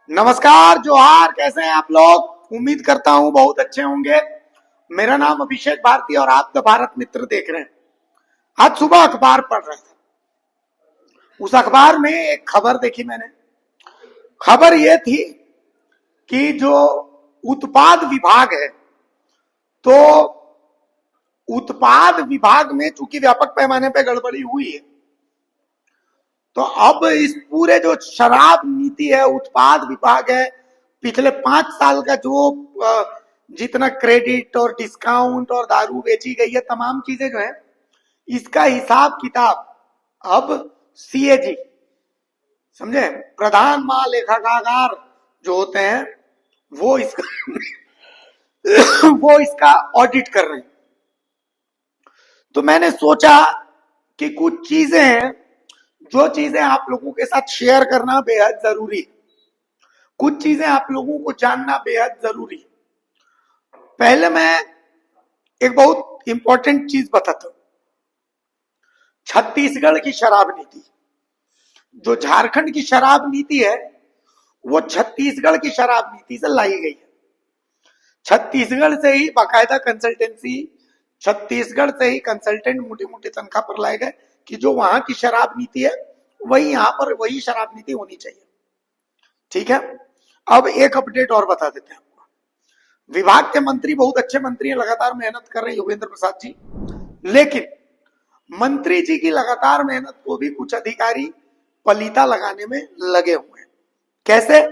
नमस्कार, जोहार। कैसे हैं आप लोग? उम्मीद करता हूं बहुत अच्छे होंगे। मेरा नाम अभिषेक भारती और आप द भारत मित्र देख रहे हैं। आज सुबह अखबार पढ़ रहे थे। उस अखबार में एक खबर देखी मैंने। खबर ये थी कि जो उत्पाद विभाग है, तो उत्पाद विभाग में चूंकि व्यापक पैमाने पर गड़बड़ी हुई है, तो अब इस पूरे जो शराब नीति है, उत्पाद विभाग है, पिछले 5 साल का जो जितना क्रेडिट और डिस्काउंट और दारू बेची गई है, तमाम चीजें जो है, इसका हिसाब किताब अब सीएजी, समझे, प्रधान महालेखाकार जो होते हैं, वो इसका वो इसका ऑडिट कर रहे हैं। तो मैंने सोचा कि कुछ चीजें हैं, जो चीजें आप लोगों के साथ शेयर करना बेहद जरूरी है। कुछ चीजें आप लोगों को जानना बेहद जरूरी है। पहले मैं एक बहुत इंपॉर्टेंट चीज बताता हूं। छत्तीसगढ़ की शराब नीति, जो झारखंड की शराब नीति है, वो छत्तीसगढ़ की शराब नीति से लाई गई है। छत्तीसगढ़ से ही बाकायदा कंसल्टेंसी, छत्तीसगढ़ से ही कंसल्टेंट मोटी मोटी तनख्वाह पर लाए गए कि जो वहां की शराब नीति है, वही यहां पर वही शराब नीति होनी चाहिए। ठीक है। अब एक अपडेट और बता देते हैं आपको। विभाग के मंत्री बहुत अच्छे मंत्री हैं, लगातार मेहनत कर रहे हैं, योगेंद्र प्रसाद जी। लेकिन मंत्री जी की लगातार मेहनत को भी कुछ अधिकारी पलीता लगाने में लगे हुए हैं। कैसे?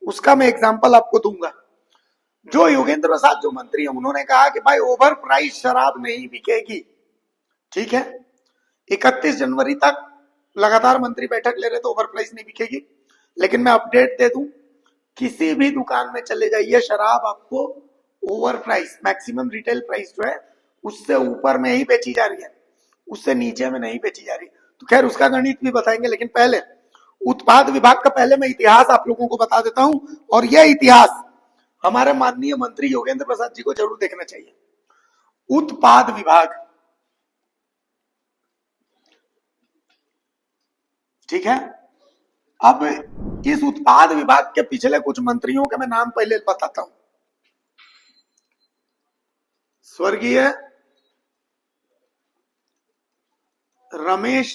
उसका मैं एग्जांपल आपको दूंगा। जो योगेंद्र प्रसाद जो मंत्री है, उन्होंने कहा कि भाई ओवर प्राइस शराब नहीं बिकेगी। ठीक है। 31 जनवरी तक लगातार मंत्री बैठक ले रहे, तो ओवर प्राइस नहीं बिकेगी। लेकिन मैं अपडेट दे दूं, किसी भी दुकान में चले जाइए, शराब आपको over price, maximum retail price जो है उससे ऊपर में ही बेची जा रही है, उससे नीचे में नहीं बेची जा रही। तो खैर उसका गणित भी बताएंगे, लेकिन पहले उत्पाद विभाग का पहले मैं इतिहास आप लोगों को बता देता हूं, और यह इतिहास हमारे माननीय मंत्री योगेंद्र प्रसाद जी को जरूर देखना चाहिए। उत्पाद विभाग, ठीक है। अब इस उत्पाद विभाग के पिछले कुछ मंत्रियों के मैं नाम पहले बताता हूं। स्वर्गीय रमेश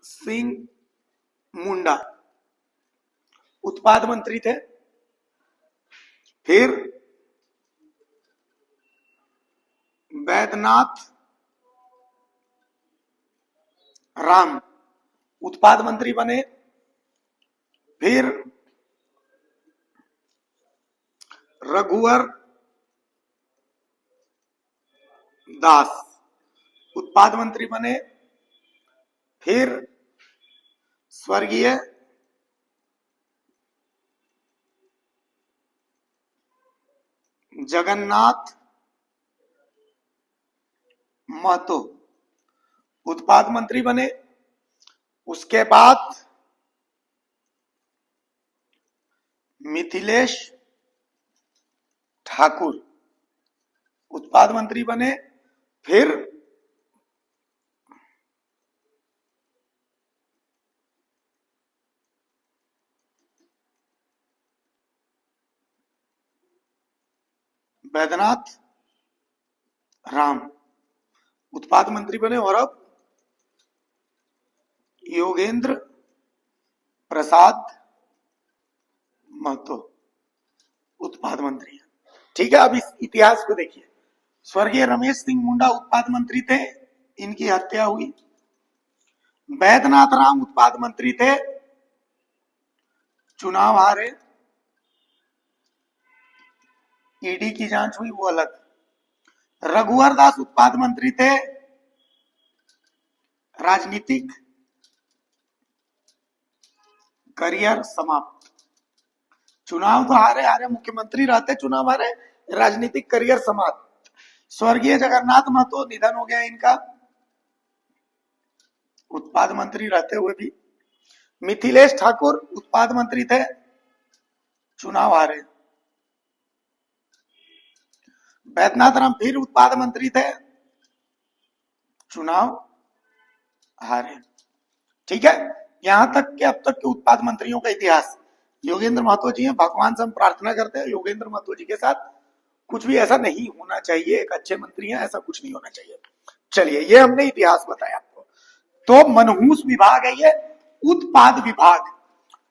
सिंह मुंडा उत्पाद मंत्री थे। फिर बैद्यनाथ राम उत्पाद मंत्री बने। फिर रघुवर दास उत्पाद मंत्री बने। फिर स्वर्गीय जगन्नाथ महतो उत्पाद मंत्री बने। उसके बाद मिथिलेश ठाकुर उत्पाद मंत्री बने। फिर बैद्यनाथ राम उत्पाद मंत्री बने। और अब योगेंद्र प्रसाद महतो उत्पाद मंत्री। ठीक है। अब इस इतिहास को देखिए। स्वर्गीय रमेश सिंह मुंडा उत्पाद मंत्री थे, इनकी हत्या हुई। बैद्यनाथ राम उत्पाद मंत्री थे, चुनाव हारे, ईडी की जांच हुई, वो अलग। रघुवर दास उत्पाद मंत्री थे, राजनीतिक करियर समाप्त। चुनाव तो हारे हारे, मुख्यमंत्री रहते, चुनाव हारे, राजनीतिक करियर समाप्त। स्वर्गीय जगन्नाथ महतो निधन हो गया इनका, उत्पाद मंत्री रहते हुए भी। मिथिलेश ठाकुर उत्पाद मंत्री थे, चुनाव हारे। बैद्यनाथ राम फिर उत्पाद मंत्री थे, चुनाव हारे। ठीक है। यहां तक कि अब तक के उत्पाद मंत्रियों का इतिहास। योगेंद्र महतो जी हैं, भगवान से हम प्रार्थना करते हैं योगेंद्र महतो जी के साथ कुछ भी ऐसा नहीं होना चाहिए, एक अच्छे मंत्री हैं, ऐसा कुछ नहीं होना चाहिए। चलिए, ये हमने इतिहास बताया आपको। तो मनहूस विभाग है ये, उत्पाद विभाग।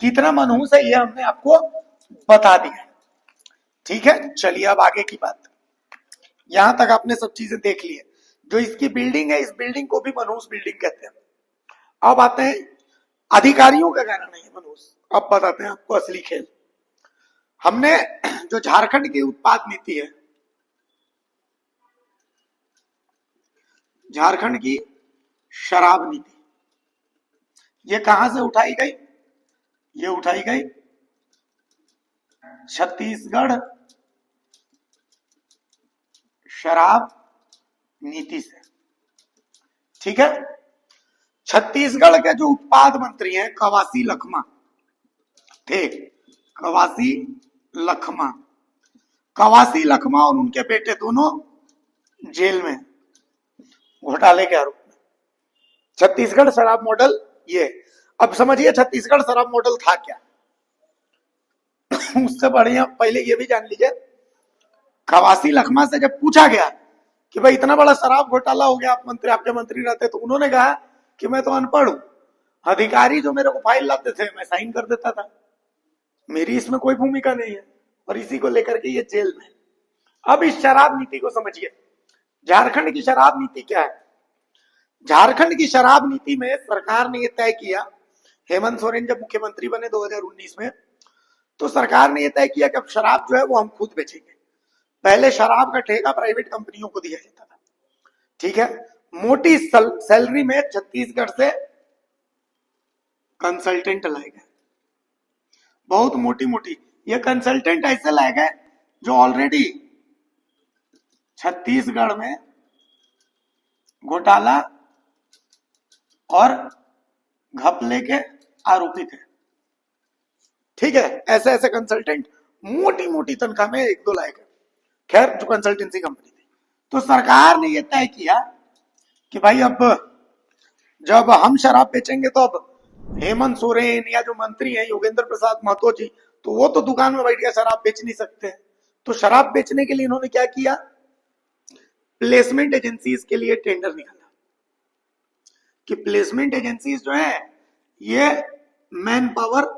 कितना मनहूस है ये हमने आपको बता दिया। ठीक है, चलिए अब आगे की बात। यहां तक आपने सब चीजें देख ली है। जो इसकी बिल्डिंग है, इस बिल्डिंग को भी मनहूस बिल्डिंग कहते हैं। अब आते हैं अधिकारियों का कहना नहीं है मनहूस। अब बताते हैं आपको असली खेल। हमने जो झारखंड की उत्पाद नीति है, झारखंड की शराब नीति, ये कहां से उठाई गई? ये उठाई गई छत्तीसगढ़ शराब नीति से। ठीक है, छत्तीसगढ़ के जो उत्पाद मंत्री हैं कवासी लखमा थे। कवासी लखमा, कवासी लखमा और उनके बेटे दोनों जेल में घोटाले के आरोप में। छत्तीसगढ़ शराब मॉडल ये। अब समझिए छत्तीसगढ़ शराब मॉडल था क्या। उससे बढ़िया पहले ये भी जान लीजिए, कवासी लखमा से जब पूछा गया कि भाई इतना बड़ा शराब घोटाला हो गया, आप मंत्री, आपके मंत्री रहते, तो उन्होंने कहा कि मैं तो अनपढ़ हूं, अधिकारी जो मेरे को फाइल लाते थे मैं साइन कर देता था, मेरी इसमें कोई भूमिका नहीं है, और इसी को लेकर के ये जेल में। अब इस शराब नीति को समझिए, झारखंड की शराब नीति क्या है। झारखंड की शराब नीति में सरकार ने यह तय किया, हेमंत सोरेन जब मुख्यमंत्री बने 2019 में, तो सरकार ने यह तय किया कि अब शराब जो है वो हम खुद बेचेंगे। पहले शराब का ठेका प्राइवेट कंपनियों को दिया जाता था। ठीक है, मोटी सैलरी में छत्तीसगढ़ से कंसल्टेंट लाए गए, बहुत मोटी मोटी। ये कंसल्टेंट ऐसे लाए गए जो ऑलरेडी छत्तीसगढ़ में घोटाला और घपले के आरोपी थे। ठीक है, ऐसे ऐसे कंसल्टेंट मोटी मोटी तनख्वाह में एक दो लाए गए। खैर, जो कंसल्टेंसी कंपनी थी, तो सरकार ने यह तय किया कि भाई अब जब हम शराब बेचेंगे तो अब हेमंत सोरेन या जो मंत्री हैं योगेंद्र प्रसाद महतो जी, तो वो तो दुकान में बैठ के शराब बेच नहीं सकते। तो शराब बेचने के लिए इन्होंने क्या किया, प्लेसमेंट एजेंसीज के लिए टेंडर निकाला कि प्लेसमेंट एजेंसीज जो है ये मैन पावर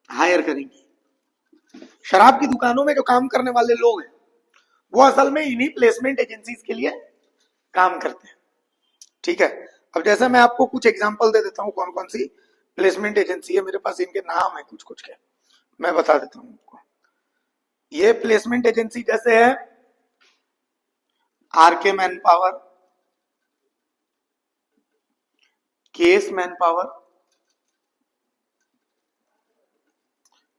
हायर करेंगी। शराब की दुकानों में जो काम करने वाले लोग हैं वो असल में इन्हीं प्लेसमेंट एजेंसीज के लिए काम करते हैं। ठीक है, अब जैसे मैं आपको कुछ एग्जांपल दे देता हूं कौन कौन सी प्लेसमेंट एजेंसी है, मेरे पास इनके नाम है कुछ कुछ के, मैं बता देता हूं आपको। ये प्लेसमेंट एजेंसी जैसे है RK man power, case man power,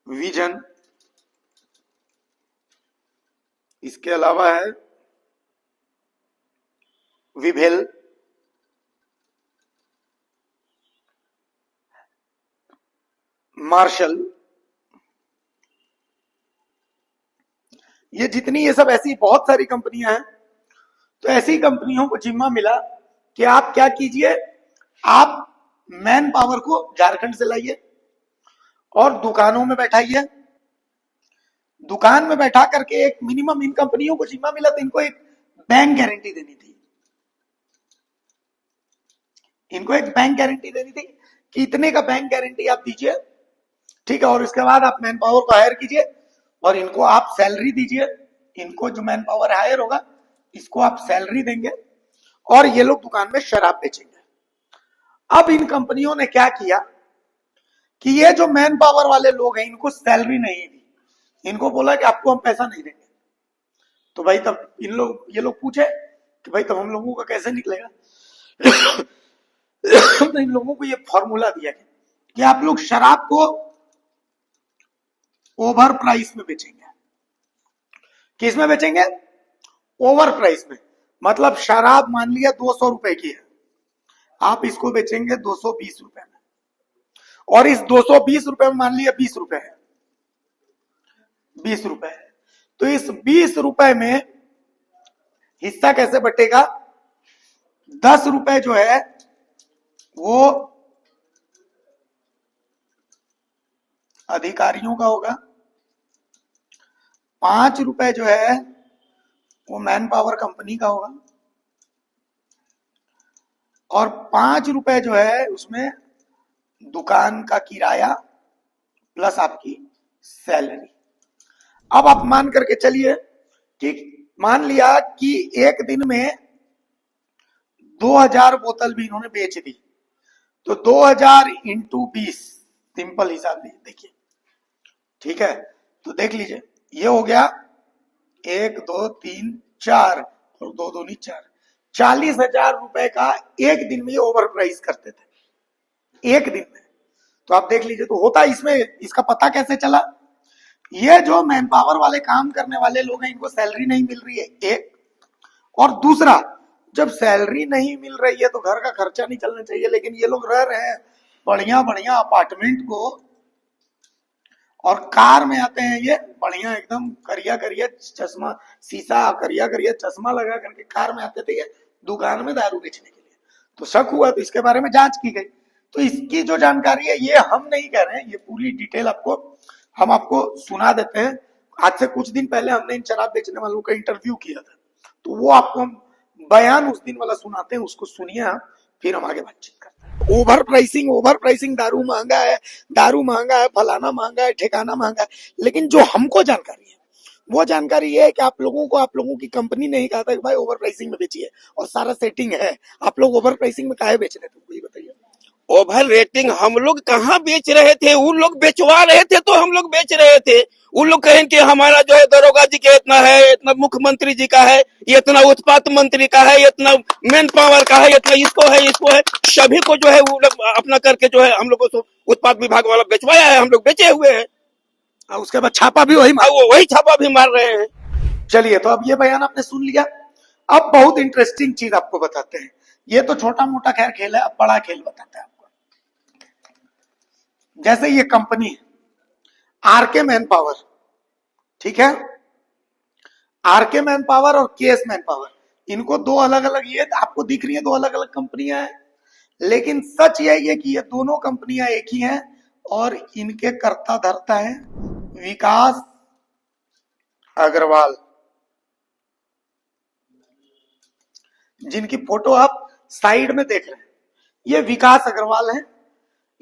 vision, इसके अलावा है विभेल, मार्शल। ये जितनी, ये सब ऐसी बहुत सारी कंपनियां हैं। तो ऐसी कंपनियों को जिम्मा मिला कि आप क्या कीजिए, आप मैन पावर को झारखंड से लाइए और दुकानों में बैठाइए। दुकान में बैठा करके एक मिनिमम, इन कंपनियों को जिम्मा मिला तो इनको एक बैंक गारंटी देनी थी। इनको एक बैंक गारंटी देनी थी कि इतने का बैंक गारंटी आप दीजिए। ठीक है, और इसके बाद आप मैन पावर को हायर कीजिए और इनको आप सैलरी दीजिए। इनको जो मैन पावर हायर होगा इसको आप सैलरी देंगे और ये लोग दुकान में शराब बेचेंगे। अब इन कंपनियों ने क्या किया कि ये जो मैन पावर वाले लोग हैं इनको सैलरी नहीं दी, इनको बोला कि आपको हम पैसा नहीं देंगे। तो भाई तब ये लोग पूछे कि भाई तब हम लोगों का कैसे निकलेगा। तो इन लोगों को ये फॉर्मूला दिया गया कि आप लोग शराब को ओवर प्राइस में बेचेंगे। किस में बेचेंगे? ओवर प्राइस में। मतलब शराब मान लिया 200 रुपए की है, आप इसको बेचेंगे 220 रुपए में, और इस 220 रुपए में मान लिया 20 रुपए है, 20 रुपए है, तो इस 20 रुपए में हिस्सा कैसे बटेगा? 10 रुपए जो है वो अधिकारियों का होगा, 5 रुपए जो है वो मैन पावर कंपनी का होगा, और 5 रुपए जो है उसमें दुकान का किराया प्लस आपकी सैलरी। अब आप मान करके चलिए कि मान लिया कि एक दिन में 2000 बोतल भी इन्होंने बेच दी, तो 2000 इंटू 20, सिंपल हिसाब देखिए, ठीक है। तो देख लीजिए ये हो गया 1 2 3 4 और 2 दूनी 4, 40,000 रुपए का एक दिन में ये ओवर प्राइस करते थे, एक दिन में। तो आप देख लीजिए, तो होता इसमें, इसका पता कैसे चला? ये जो मैन पावर वाले काम करने वाले लोग हैं, इनको सैलरी नहीं मिल रही है, एक। और दूसरा, जब सैलरी नहीं मिल रही है तो घर का खर्चा नहीं चलना चाहिए, लेकिन ये लोग रह रहे हैं बढ़िया बढ़िया अपार्टमेंट को, और कार में आते हैं ये बढ़िया एकदम करिया करिया चश्मा, शीशा करिया करिया चश्मा लगा करके कार में आते थे ये दुकान में दारू बेचने के लिए। तो शक हुआ, तो इसके बारे में जांच की गई। तो इसकी जो जानकारी है ये हम नहीं कह रहे हैं, ये पूरी डिटेल हम आपको सुना देते हैं। आज से कुछ दिन पहले हमने इन शराब बेचने वालों का इंटरव्यू किया था, तो वो आपको हम बयान उस दिन वाला सुनाते हैं, उसको सुनिए आप, फिर हम आगे बातचीत करते हैं। ओवर प्राइसिंग, दारू महंगा है, फलाना महंगा है, ठिकाना महंगा है। लेकिन जो हमको जानकारी है वो जानकारी ये है कि आप लोगों की कंपनी ने ही कहा था कि भाई ओवर प्राइसिंग में बेचिए, और सारा सेटिंग है। आप लोग ओवर प्राइसिंग में काहे बेच रहे थे, तुमको ये बताइए। ओवर रेटिंग हम लोग कहाँ बेच रहे थे? उन लोग बेचवा रहे थे तो हम लोग बेच रहे थे। उन लोग कहें कि हमारा जो है दरोगा जी का इतना है, इतना मुख्यमंत्री जी का है, ये इतना उत्पाद मंत्री का है, इतना मैन पावर का है, इतना इसको है। सभी को जो है वो लोग अपना करके जो है हम लोग को उत्पाद विभाग वाला बेचवाया है, हम लोग बेचे हुए हैं। उसके बाद छापा भी वही छापा भी मार रहे हैं। चलिए, तो अब ये बयान आपने सुन लिया। अब बहुत इंटरेस्टिंग चीज आपको बताते हैं। ये तो छोटा मोटा खैर खेल है, अब बड़ा खेल बताते हैं आपको। जैसे ये कंपनी है आरके मैन पावर, ठीक है, आरके मैन पावर और केएस मैन पावर, इनको दो अलग अलग, ये आपको दिख रही है दो अलग अलग कंपनियां हैं, लेकिन सच यही है कि ये दोनों कंपनियां एक ही हैं, और इनके कर्ता धर्ता है विकास अग्रवाल, जिनकी फोटो आप साइड में देख रहे हैं। ये विकास अग्रवाल हैं।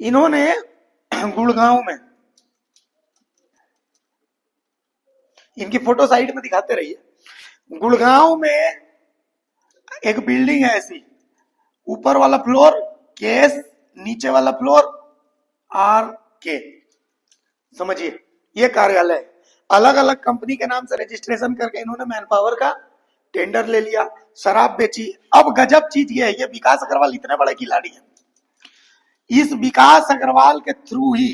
इन्होंने गुड़गांव में, इनकी फोटो साइड में दिखाते रहिए, गुड़गांव में एक बिल्डिंग है ऐसी, ऊपर वाला फ्लोर केएस, नीचे वाला फ्लोर आर के, समझिए ये कार्यालय। अलग अलग कंपनी के नाम से रजिस्ट्रेशन करके इन्होंने मैन पावर का टेंडर ले लिया, शराब बेची। अब गजब चीज ये है, ये विकास अग्रवाल इतने बड़े खिलाड़ी हैं, इस विकास अग्रवाल के थ्रू ही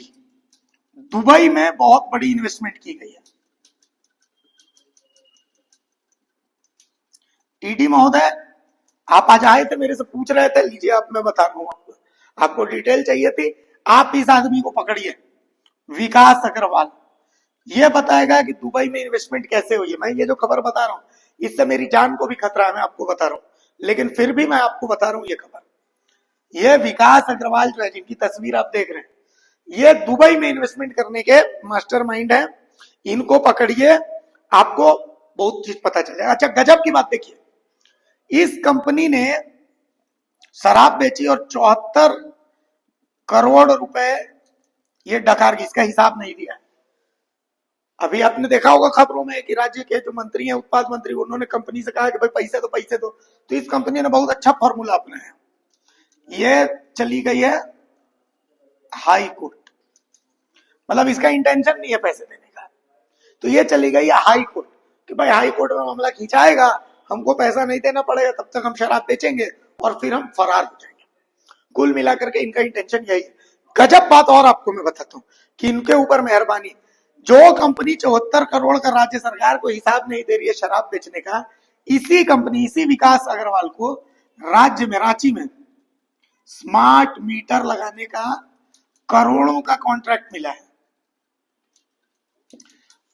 दुबई में बहुत बड़ी इन्वेस्टमेंट की गई है। टीडी महोदय आप आज आए थे, मेरे से पूछ रहे थे, लीजिए आप मैं बता रहा हूं आपको डिटेल चाहिए थी। आप इस आदमी को पकड़िए, विकास अग्रवाल, ये बताएगा कि दुबई में इन्वेस्टमेंट कैसे हुई है। मैं ये जो खबर बता रहा हूं इससे मेरी जान को भी खतरा है, मैं आपको बता रहा हूं, लेकिन फिर भी मैं आपको बता रहा हूं ये खबर। ये विकास अग्रवाल जो है, जिनकी तस्वीर आप देख रहे हैं, ये दुबई में इन्वेस्टमेंट करने के मास्टरमाइंड है। इनको पकड़िए, आपको बहुत चीज पता चल जाएगा। अच्छा, गजब की बात देखिए, इस कंपनी ने शराब बेची और 74 करोड़ रुपए ये डकार की, इसका हिसाब नहीं दिया। अभी आपने देखा होगा खबरों में कि राज्य के जो मंत्री हैं, उत्पाद मंत्री, उन्होंने कंपनी से कहा कि भाई पैसे दो। तो इस कंपनी ने बहुत अच्छा फॉर्मूला अपनाया, ये चली गई है हाई कोर्ट, मतलब इसका इंटेंशन नहीं है पैसे देने का, तो ये चली गई है हाई कोर्ट कि भाई हाई कोर्ट में मामला खींचाएगा, हमको पैसा नहीं देना पड़ेगा, तब तक हम शराब बेचेंगे और फिर हम फरार हो जाएंगे। कुल मिलाकर के इनका इंटेंशन यही है। गजब बात और आपको मैं बताता हूं कि इनके ऊपर मेहरबानी, जो कंपनी 74 करोड़ का राज्य सरकार को हिसाब नहीं दे रही है शराब बेचने का, इसी कंपनी, इसी विकास अग्रवाल को राज्य में, रांची में स्मार्ट मीटर लगाने का करोड़ों का कॉन्ट्रैक्ट मिला है।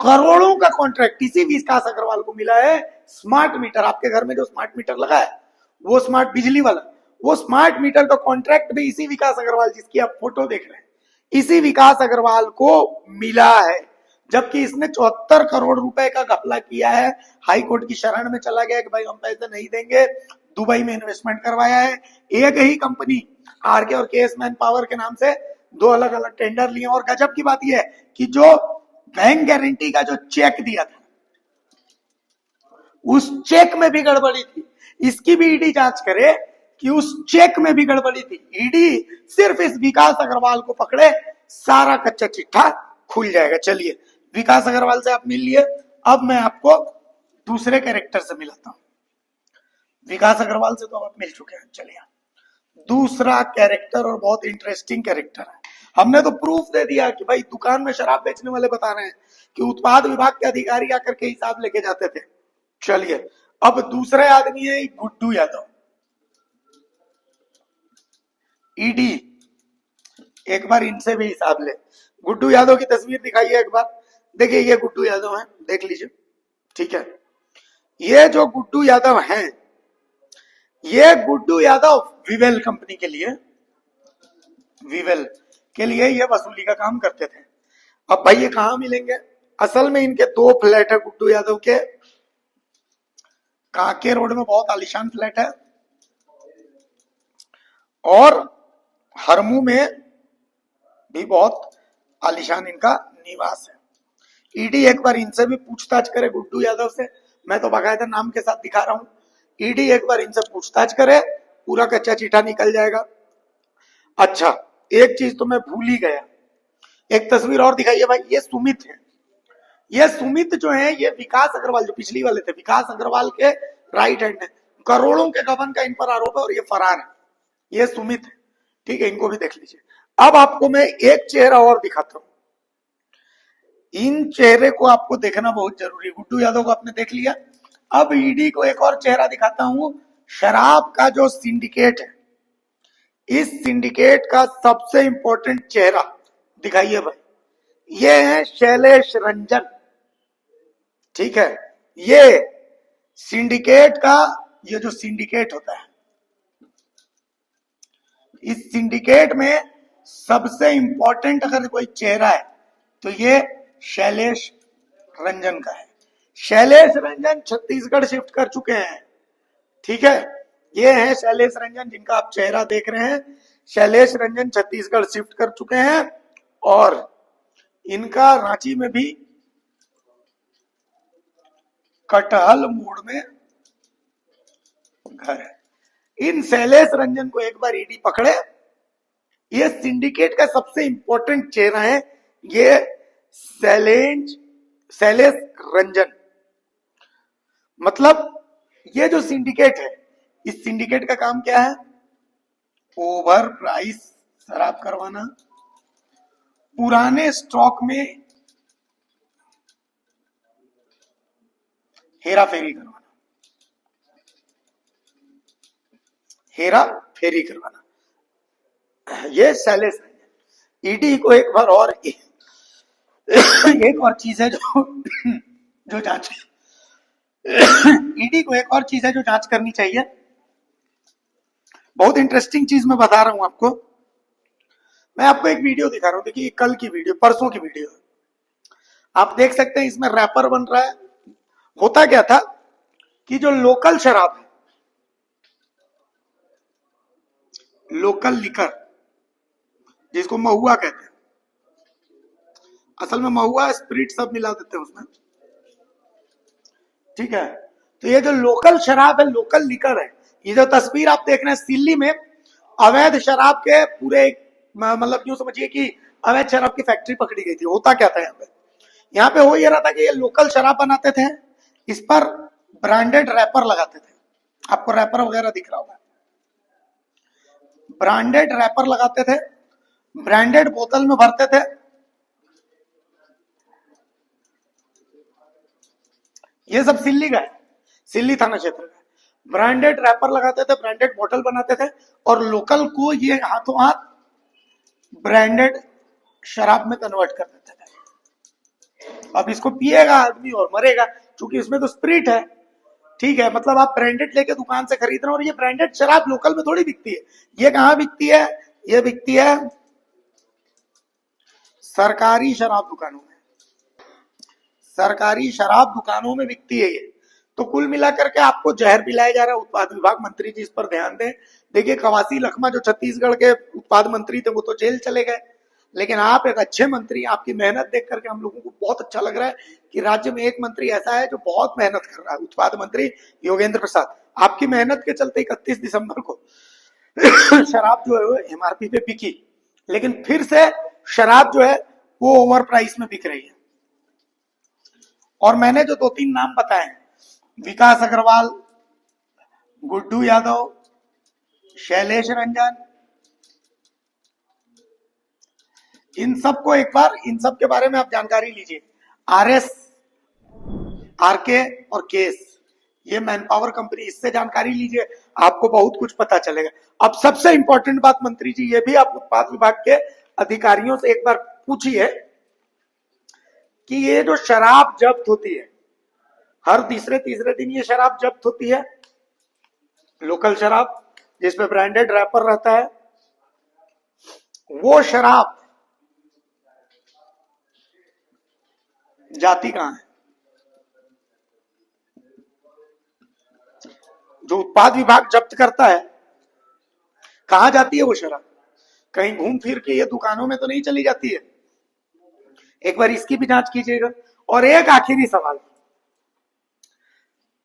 करोड़ों का कॉन्ट्रैक्ट इसी विकास अग्रवाल को मिला है। स्मार्ट मीटर, आपके घर में जो स्मार्ट मीटर लगा है, वो स्मार्ट बिजली वाला, वो स्मार्ट मीटर का कॉन्ट्रैक्ट भी इसी विकास अग्रवाल, जिसकी आप फोटो देख रहे हैं, इसी विकास अग्रवाल को मिला है, जबकि इसने 74 करोड़ रुपए का घपला किया है। हाई कोर्ट की शरण में चला गया कि भाई हम पैसे नहीं देंगे, दुबई में इन्वेस्टमेंट करवाया है। एक ही कंपनी आरके और केएस मैन पावर के नाम से 2 अलग अलग टेंडर लिए। और गजब की बात यह है कि जो बैंक गारंटी का जो चेक दिया था, उस चेक में भी गड़बड़ी थी। इसकी भी ईडी जांच करे कि उस चेक में भी गड़बड़ी थी। ईडी सिर्फ इस विकास अग्रवाल को पकड़े, सारा कच्चा चिट्ठा खुल जाएगा। चलिए, विकास अग्रवाल से आप मिल लिए, अब मैं आपको दूसरे कैरेक्टर से मिलाता हूं। विकास अग्रवाल से तो आप मिल चुके हैं, चलिए दूसरा कैरेक्टर, और बहुत इंटरेस्टिंग कैरेक्टर है। हमने तो प्रूफ दे दिया कि भाई दुकान में शराब बेचने वाले बता रहे हैं कि उत्पाद विभाग के अधिकारी आकर के हिसाब लेके जाते थे। चलिए, अब दूसरे आदमी है गुड्डू यादव। ईडी एक बार इनसे भी हिसाब ले। गुड्डू यादव की तस्वीर दिखाइए एक बार। देखिए, ये गुड्डू यादव हैं, देख लीजिए। ठीक है, ये जो गुड्डू यादव हैं, ये गुड्डू यादव विवेल कंपनी के लिए, विवेल के लिए ये वसूली का काम करते थे। अब भाई ये कहां मिलेंगे? असल में इनके 2 फ्लैट है गुड्डू यादव के। कांके रोड में बहुत आलीशान फ्लैट है, और हरमू में भी बहुत आलीशान इनका निवास है। ईडी एक बार इनसे भी पूछताछ करे, गुड्डू यादव से। मैं तो बाकायदा नाम के साथ दिखा रहा हूं। ईडी एक बार इनसे पूछताछ करे, पूरा कच्चा चिट्ठा निकल जाएगा। अच्छा, एक चीज तो मैं भूल ही गया, एक तस्वीर और दिखाइए भाई। ये सुमित है। ये सुमित जो है, ये विकास अग्रवाल, जो पिछली वाले थे, विकास अग्रवाल के राइट हैंड है। करोड़ों के गबन का इन पर आरोप है और ये फरार है। ये सुमित है, ठीक है, इनको भी देख लीजिए। अब आपको मैं एक चेहरा और दिखाता हूं। इन चेहरे को आपको देखना बहुत जरूरी है। गुड्डू यादव को आपने देख लिया, अब ईडी को एक और चेहरा दिखाता हूं। शराब का जो सिंडिकेट है, इस सिंडिकेट का सबसे इंपॉर्टेंट चेहरा दिखाइए भाई। ये है शैलेश रंजन। ठीक है, ये सिंडिकेट का, ये जो सिंडिकेट होता है, इस सिंडिकेट में सबसे इंपॉर्टेंट अगर कोई चेहरा है तो ये शैलेश रंजन का है। शैलेश रंजन छत्तीसगढ़ शिफ्ट कर चुके हैं। ठीक है, ये है शैलेश रंजन, जिनका आप चेहरा देख रहे हैं। शैलेश रंजन छत्तीसगढ़ शिफ्ट कर चुके हैं, और इनका रांची में भी कटहल मोड़ में घर है। इन शैलेश रंजन को एक बार ईडी पकड़े। ये सिंडिकेट का सबसे इंपॉर्टेंट चेहरा है, ये शैलेश रंजन। मतलब ये जो सिंडिकेट है, इस सिंडिकेट का काम क्या है? ओवर प्राइस शराब करवाना, पुराने स्टॉक में हेरा फेरी करवाना, हेरा फेरी करवाना। ये शैलेश रंजन। ईडी को एक बार और एक और चीज है जो जांच ईडी को एक और चीज है जो जांच करनी चाहिए। बहुत इंटरेस्टिंग चीज मैं बता रहा हूं आपको। मैं आपको एक वीडियो दिखा रहा हूं, देखिए कल की वीडियो, परसों की वीडियो। आप देख सकते हैं इसमें रैपर बन रहा है। होता क्या था कि जो लोकल शराब है, लोकल लिकर, जिसको महुआ कहते हैं, असल में महुआ स्पिरिट सब मिला देते हैं उसमें। ठीक है, तो ये जो लोकल शराब है, लोकल लिकर है। ये जो तस्वीर आप देख रहे हैं, सिल्ली में अवैध शराब के पूरे, मतलब यूं समझिए कि अवैध शराब की फैक्ट्री पकड़ी गई थी। होता क्या था यहाँ पे हो ये रहा था कि ये लोकल शराब बनाते थे, इस पर ब्रांडेड रैपर लगाते थे। आपको रैपर वगैरह दिख रहा होगा, ब्रांडेड रैपर लगाते थे, ब्रांडेड बोतल में भरते थे। ये सब सिल्ली का है, सिल्ली थाना क्षेत्र का। ब्रांडेड रैपर लगाते थे, ब्रांडेड बोतल बनाते थे, और लोकल को ये हाथों हाथ ब्रांडेड शराब में कन्वर्ट कर देते थे। अब इसको पिएगा आदमी और मरेगा, क्योंकि इसमें तो स्पिरिट है। ठीक है, मतलब आप ब्रांडेड लेके दुकान से खरीद रहे हो, और ये ब्रांडेड शराब लोकल में थोड़ी बिकती है। ये कहां बिकती है? ये बिकती है सरकारी शराब दुकानों में, सरकारी शराब दुकानों में बिकती है ये। तो कुल मिलाकर के आपको जहर पिलाया जा रहा है। उत्पाद विभाग मंत्री जी इस पर ध्यान दें। देखिए कवासी लखमा जो छत्तीसगढ़ के उत्पाद मंत्री थे वो तो जेल चले गए, लेकिन आप एक अच्छे मंत्री, आपकी मेहनत देख करके हम लोगों को बहुत अच्छा लग रहा है कि राज्य में एक मंत्री ऐसा है जो बहुत मेहनत कर रहा है, उत्पाद मंत्री योगेंद्र प्रसाद। आपकी मेहनत के चलते 31 दिसंबर को शराब जो है वो एमआरपी पे बिकी, लेकिन फिर से शराब जो है वो ओवर प्राइस में बिक रही है। और मैंने जो 2-3 नाम बताए, विकास अग्रवाल, गुड्डू यादव, शैलेश रंजन, इन सबको एक बार, इन सब के बारे में आप जानकारी लीजिए। आरएस, आरके और केस, ये मैन पावर कंपनी, इससे जानकारी लीजिए, आपको बहुत कुछ पता चलेगा। अब सबसे इंपॉर्टेंट बात मंत्री जी, ये भी आप उत्पाद विभाग के अधिकारियों से एक बार पूछिए कि ये जो शराब जब्त होती है, हर तीसरे दिन ये शराब जब्त होती है, लोकल शराब जिसमें ब्रांडेड रैपर रहता है, वो शराब जाती कहां है? जो उत्पाद विभाग जब्त करता है, कहां जाती है वो शराब? कहीं घूम फिर के ये दुकानों में तो नहीं चली जाती है। एक बार इसकी भी जांच कीजिएगा। और एक आखिरी सवाल,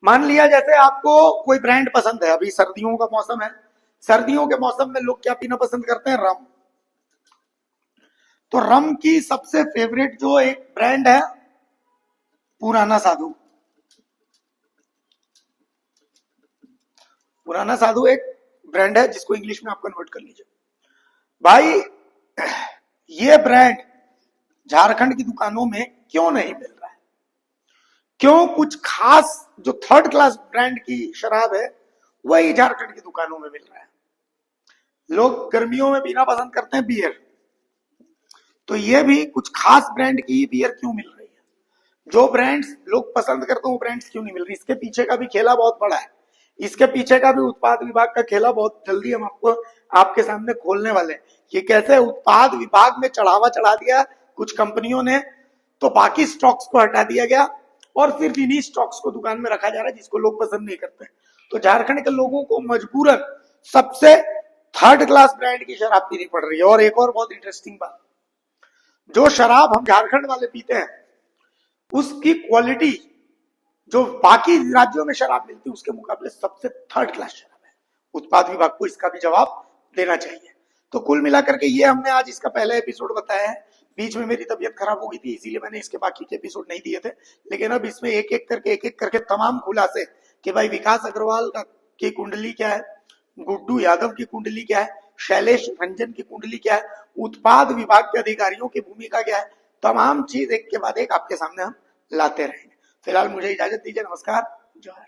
मान लिया जैसे आपको कोई ब्रांड पसंद है, अभी सर्दियों का मौसम है, सर्दियों के मौसम में लोग क्या पीना पसंद करते हैं? रम। तो रम की सबसे फेवरेट जो एक ब्रांड है, पुराना साधु। पुराना साधु एक ब्रांड है जिसको इंग्लिश में आप कन्वर्ट कर लीजिए। भाई ये ब्रांड झारखंड की दुकानों में क्यों नहीं मिल रहा है? क्यों कुछ खास जो थर्ड क्लास ब्रांड की शराब है वही झारखंड की दुकानों में मिल रहा है? लोग गर्मियों में पीना पसंद करते हैं बियर, तो ये भी कुछ खास ब्रांड की बियर क्यों मिल रही है? जो ब्रांड्स लोग पसंद करते हैं वो ब्रांड्स क्यों नहीं मिल रही? इसके पीछे का भी खेला बहुत बड़ा है। इसके पीछे का भी उत्पाद विभाग का खेला बहुत जल्दी हम आपको आपके सामने खोलने वाले हैं कि कैसे उत्पाद विभाग में चढ़ावा चढ़ा दिया कुछ कंपनियों ने, तो बाकी स्टॉक्स को हटा दिया गया और सिर्फ इन्हीं स्टॉक्स को दुकान में रखा जा रहा है जिसको लोग पसंद नहीं करते। तो झारखंड के लोगों को मजबूरन सबसे थर्ड क्लास ब्रांड की शराब पीनी पड़ रही है। और एक और बहुत इंटरेस्टिंग बात, जो शराब हम झारखंड वाले पीते हैं उसकी क्वालिटी जो बाकी राज्यों में शराब मिलती है उसके मुकाबले सबसे थर्ड क्लास शराब है। उत्पाद विभाग को इसका भी जवाब देना चाहिए। तो कुल मिलाकर के ये हमने आज इसका पहला एपिसोड बताया है। बीच में मेरी तबीयत खराब हो गई थी, इसीलिए मैंने इसके बाकी के एपिसोड नहीं दिए थे, लेकिन अब इसमें एक एक करके तमाम खुलासे कि भाई विकास अग्रवाल की कुंडली क्या है, गुड्डू यादव की कुंडली क्या है, शैलेश रंजन की कुंडली क्या है, उत्पाद विभाग के अधिकारियों की भूमिका क्या है, तमाम चीज एक के बाद एक आपके सामने हम लाते रहेंगे। फिलहाल मुझे इजाजत दीजिए। नमस्कार, जोहार।